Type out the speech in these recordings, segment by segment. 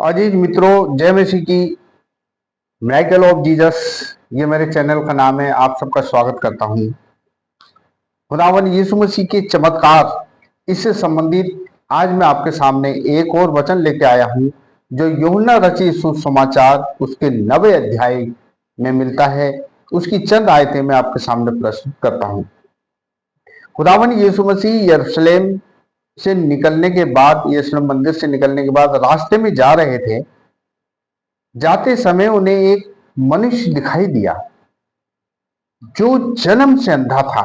अजीज मित्रों, जय मसीह की। मिरेकल ऑफ जीसस, ये मेरे चैनल का नाम है। आप सबका स्वागत करता हूँ। खुदावन यीशु मसीह के चमत्कार, इससे संबंधित आज मैं आपके सामने एक और वचन लेके आया हूँ, जो यूहन्ना रचित सुसमाचार उसके 9वें अध्याय में मिलता है। उसकी चंद आयतें मैं आपके सामने प्रस्तुत करता हूँ। खुदावन यीशु मसीह यरूशलेम से निकलने के बाद, यरूशलेम मंदिर से निकलने के बाद रास्ते में जा रहे थे। जाते समय उन्हें एक मनुष्य दिखाई दिया जो जन्म से अंधा था।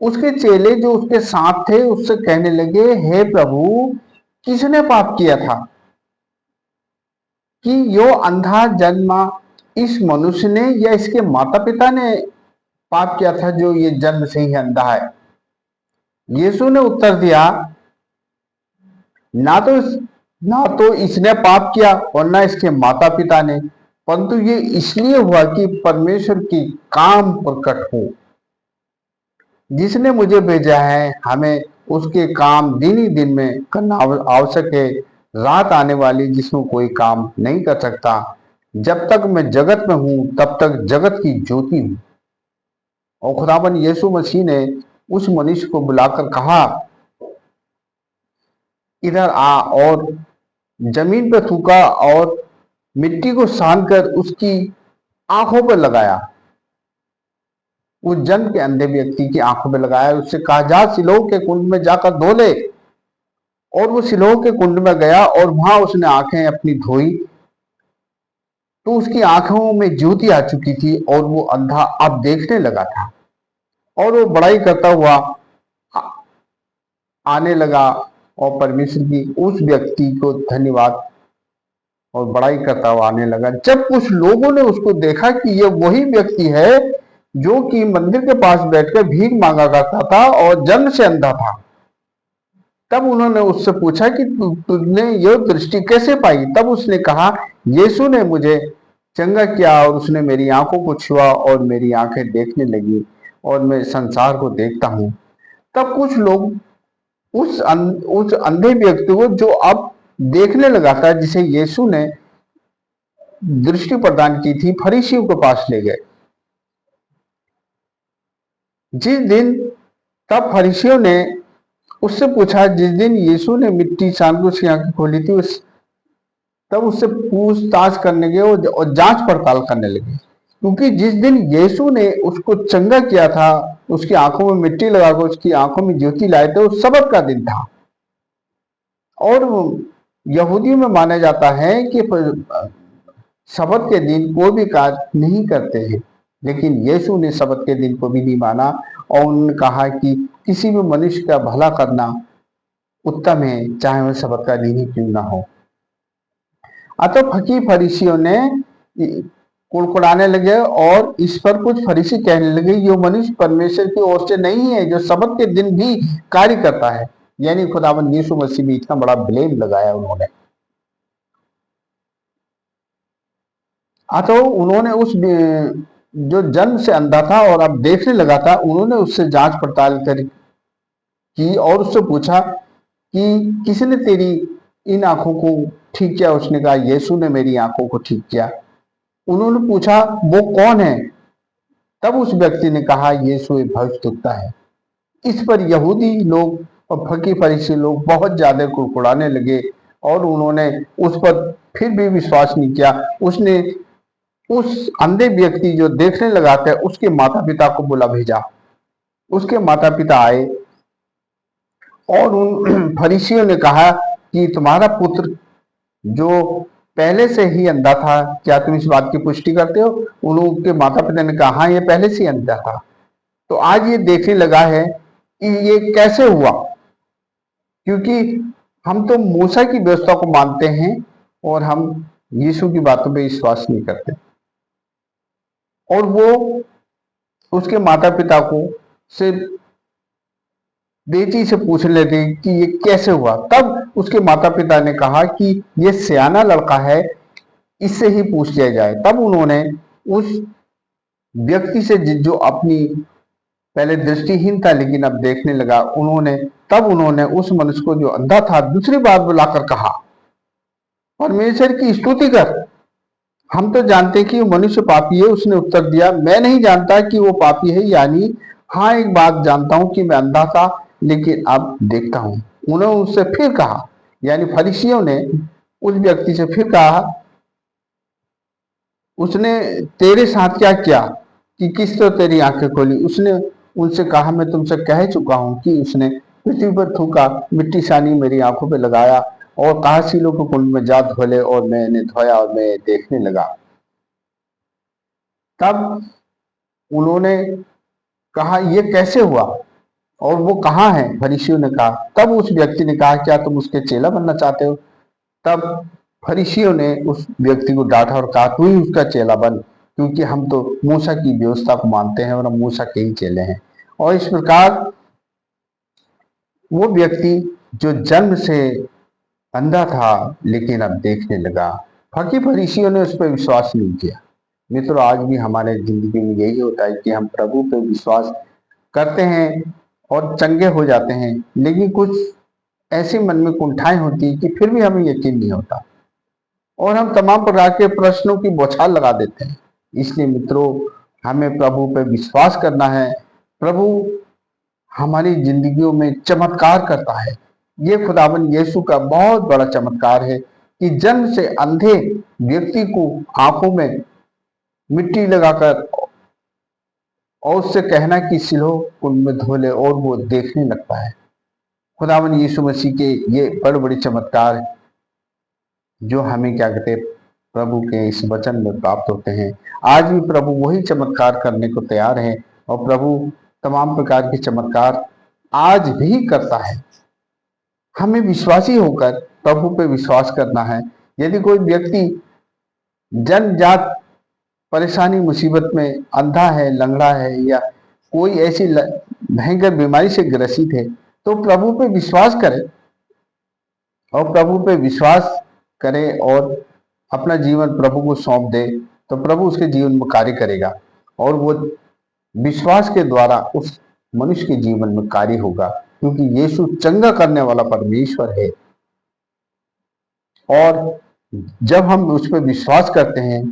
उसके चेले जो उसके साथ थे उससे कहने लगे, हे प्रभु, किसने पाप किया था कि यो अंधा जन्मा, इस मनुष्य ने या इसके माता पिता ने पाप किया था जो ये जन्म से ही अंधा है? यीशु ने उत्तर दिया, ना तो ना तो इसने पाप किया और ना इसके माता पिता ने, परंतु ये इसलिए हुआ कि परमेश्वर की काम प्रकट हो। जिसने मुझे भेजा है, हमें उसके काम दिन ही दिन में करना आवश्यक है। रात आने वाली जिसमें कोई काम नहीं कर सकता। जब तक मैं जगत में हूं तब तक जगत की ज्योति हूं। और खुदाबंद यीशु मसीह ने उस मनुष्य को बुलाकर कहा, इधर आ, और जमीन पर थूका और मिट्टी को सान कर उसकी आंखों पर लगाया। उस जन्म के अंधे व्यक्ति की आंखों में लगाया। उससे कहा, जा सिलोह के कुंड में जाकर धो ले। और वो सिलोह के कुंड में गया और वहां उसने आंखें अपनी धोई, तो उसकी आंखों में ज्योति आ चुकी थी और वो अंधा अब देखने लगा था। और वो बड़ाई करता हुआ आने लगा और परमेश्वर की उस व्यक्ति को धन्यवाद और बड़ाई करता हुआ आने लगा। जब कुछ लोगों ने उसको देखा कि ये वही व्यक्ति है जो कि मंदिर के पास बैठकर भीख मांगा करता था और जन्म से अंधा था, तब उन्होंने उससे पूछा कि तुझने ये दृष्टि कैसे पाई? तब उसने कहा, यीशु ने मुझे चंगा किया और उसने मेरी आंखों को छुआ और मेरी आंखें देखने लगी और मैं संसार को देखता हूं। तब कुछ लोग उस अंधे व्यक्ति को, जो अब देखने लगा था, जिसे यीशु ने दृष्टि प्रदान की थी, फरीसियों के पास ले गए। जिस दिन तब फरीसियों ने उससे पूछा, जिस दिन यीशु ने मिट्टी सान को उसकी आंखें खोली थी, तब उससे पूछताछ करने गए और जांच पड़ताल करने लगे। क्योंकि जिस दिन यीशु ने उसको चंगा किया था, उसकी आंखों में मिट्टी लगाकर उसकी आंखों में ज्योति लाए थे, वो सबत का दिन था। और यहूदियों में माना जाता है कि सबत के दिन कोई भी कार्य नहीं करते हैं। लेकिन यीशु ने सबत के दिन को भी नहीं माना और उन्होंने कहा कि किसी भी मनुष्य का भला करना उत्तम है, चाहे वह सबत का दिन ही क्यों ना हो। अतः फरीसियों ने कुड़कुड़ाने लगे और इस पर कुछ फरीसी कहने लगे, ये मनुष्य परमेश्वर की ओर से नहीं है जो सबत के दिन भी कार्य करता है। यानी खुदावंद यीशु मसीह भी इतना बड़ा ब्लेम लगाया उन्होंने। अतः उन्होंने उस जो जन्म से अंधा था और अब देखने लगा था, उन्होंने उससे जांच पड़ताल की और उससे पूछा कि किसने तेरी इन आंखों को ठीक किया? उसने कहा, यीशु ने मेरी आंखों को ठीक किया। उन्होंने पूछा, वो कौन है? तब उस व्यक्ति ने कहा, यीशु एक भविष्यद्वक्ता है। इस पर यहूदी लोग और फरीसी लोग बहुत ज्यादा कुड़कुड़ाने लगे और उन्होंने उस पर फिर भी विश्वास नहीं किया। उसने उस अंधे व्यक्ति जो देखने लगा था, उसके माता पिता को बुला भेजा। उसके माता पिता आए और उन फरीसियों ने कहा कि तुम्हारा पुत्र जो पहले से ही अंधा था, क्या तुम इस बात की पुष्टि करते हो? उनके माता पिता ने कहा, हाँ, ये पहले से ही अंधा था, तो आज ये देखने लगा है कि ये कैसे हुआ? क्योंकि हम तो मूसा की व्यवस्था को मानते हैं और हम यीशु की बातों पे विश्वास नहीं करते। और वो उसके माता पिता को से बेटी से पूछ लेते कि ये कैसे हुआ। तब उसके माता पिता ने कहा कि ये सियाना लड़का है, इससे ही पूछ लिया जाए। तब उन्होंने उस व्यक्ति से जो अपनी पहले दृष्टिहीन था लेकिन अब देखने लगा, उन्होंने उस मनुष्य को जो अंधा था दूसरी बार बुलाकर कहा परमेश्वर की स्तुति कर, हम तो जानते कि वो मनुष्य पापी है। उसने उत्तर दिया, मैं नहीं जानता कि वो पापी है, यानी हाँ एक बात जानता हूं कि मैं अंधा था लेकिन अब देखता हूं। उन्होंने उससे फिर कहा, यानी फरीसियों ने उस व्यक्ति से फिर कहा, उसने तेरे साथ क्या किया कि किस तो तेरी आंखें खोली? उसने उनसे कहा, मैं तुमसे कह चुका हूं कि उसने पृथ्वी पर थूका, मिट्टी सानी मेरी आंखों पे लगाया और कहा सीलों को कुंड में जा धो ले, और मैंने धोया और मैं देखने लगा। तब उन्होंने कहा, ये कैसे हुआ और वो कहाँ है? फरीसियों ने कहा। तब उस व्यक्ति ने कहा, क्या तुम उसके चेला बनना चाहते हो? तब फरीसियों ने उस व्यक्ति को डांटा और कहा, तू ही उसका चेला बन, क्योंकि हम तो मूसा की व्यवस्था को मानते हैं और हम मूसा के ही चेले हैं। और इस प्रकार वो व्यक्ति जो जन्म से अंधा था लेकिन अब देखने लगा, बाकी फरीसियों ने उस पर विश्वास नहीं किया। मित्रों, आज भी हमारे जिंदगी में यही होता है कि हम प्रभु पे विश्वास करते हैं और चंगे हो जाते हैं, लेकिन कुछ ऐसे मन में कुंठाएं होती है कि फिर भी हमें यकीन नहीं होता और हम तमाम प्रकार के प्रश्नों की बौछार लगा देते हैं। इसलिए मित्रों, हमें प्रभु पे विश्वास करना है। प्रभु हमारी जिंदगियों में चमत्कार करता है। ये खुदाबंद यीशु का बहुत बड़ा चमत्कार है कि जन्म से अंधे व्यक्ति को आंखों में मिट्टी लगाकर और उससे कहना कि सिलो कुंड में धो ले, और वो देखने लगता है। खुदावन यीशु मसीह के ये बड़े बड़े चमत्कार जो हमें क्या कहते हैं, प्रभु के इस वचन में प्राप्त होते हैं। आज भी प्रभु वही चमत्कार करने को तैयार है और प्रभु तमाम प्रकार के चमत्कार आज भी करता है। हमें विश्वासी होकर प्रभु पे विश्वास करना है। यदि कोई व्यक्ति जन्मजात परेशानी मुसीबत में अंधा है, लंगड़ा है या कोई ऐसी भयंकर बीमारी से ग्रसित है, तो प्रभु पे विश्वास करे और प्रभु पे विश्वास करे और अपना जीवन प्रभु को सौंप दे, तो प्रभु उसके जीवन में कार्य करेगा और वो विश्वास के द्वारा उस मनुष्य के जीवन में कार्य होगा, क्योंकि यीशु चंगा करने वाला परमेश्वर है। और जब हम उस पर विश्वास करते हैं,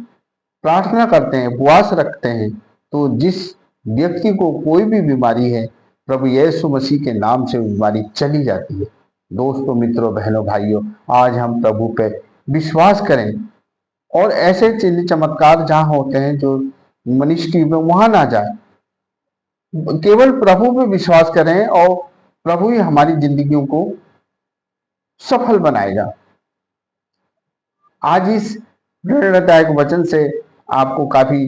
प्रार्थना करते हैं, उपवास रखते हैं, तो जिस व्यक्ति को कोई भी बीमारी है, प्रभु यीशु मसीह के नाम से बीमारी चली जाती है। दोस्तों, मित्रों, बहनों, भाइयों, आज हम प्रभु पे विश्वास करें और ऐसे चिन्ह चमत्कार जहां होते हैं जो मनुष्य की में वहां ना जाए, केवल प्रभु पे विश्वास करें और प्रभु ही हमारी जिंदगियों को सफल बनाएगा। आज इस प्रेरणादायक वचन से आपको काफी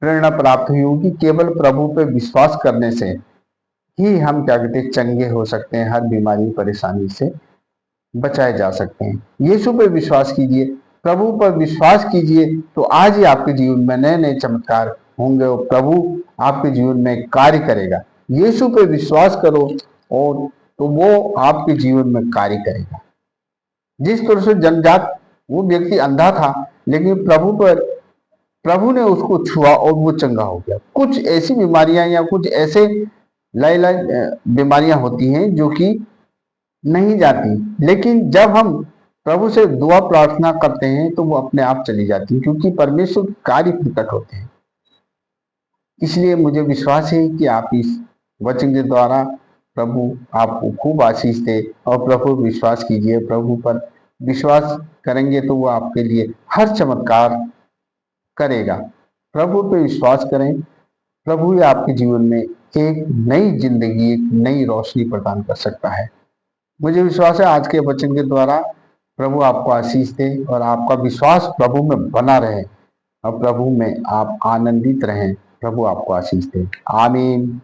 प्रेरणा प्राप्त हुई होगी। केवल प्रभु पे विश्वास करने से ही हम क्या कहते हैं, चंगे हो सकते हैं, हर बीमारी परेशानी से बचाए जा सकते हैं। यीशु पे विश्वास कीजिए, प्रभु पर विश्वास कीजिए, तो आज ही आपके जीवन में नए नए चमत्कार होंगे और प्रभु आपके जीवन में कार्य करेगा। यीशु पे विश्वास करो और तो वो आपके जीवन में कार्य करेगा। जिस तरह से जन्मजात वो व्यक्ति अंधा था, लेकिन प्रभु ने उसको छुआ और वो चंगा हो गया। कुछ ऐसी बीमारियां या कुछ ऐसे लाइलाज बीमारियां होती हैं जो कि नहीं जाती, लेकिन जब हम प्रभु से दुआ प्रार्थना करते हैं तो वो अपने आप चली जाती है, क्योंकि परमेश्वर कार्य प्रकट होते हैं। इसलिए मुझे विश्वास है कि आप इस वचन के द्वारा प्रभु आपको खूब आशीष दे और प्रभु विश्वास कीजिए। प्रभु पर विश्वास करेंगे तो वो आपके लिए हर चमत्कार करेगा। प्रभु पे विश्वास करें, प्रभु ही आपके जीवन में एक नई जिंदगी, एक नई रोशनी प्रदान कर सकता है। मुझे विश्वास है आज के वचन के द्वारा प्रभु आपको आशीष दे और आपका विश्वास प्रभु में बना रहे और प्रभु में आप आनंदित रहें। प्रभु आपको आशीष दे। आमीन।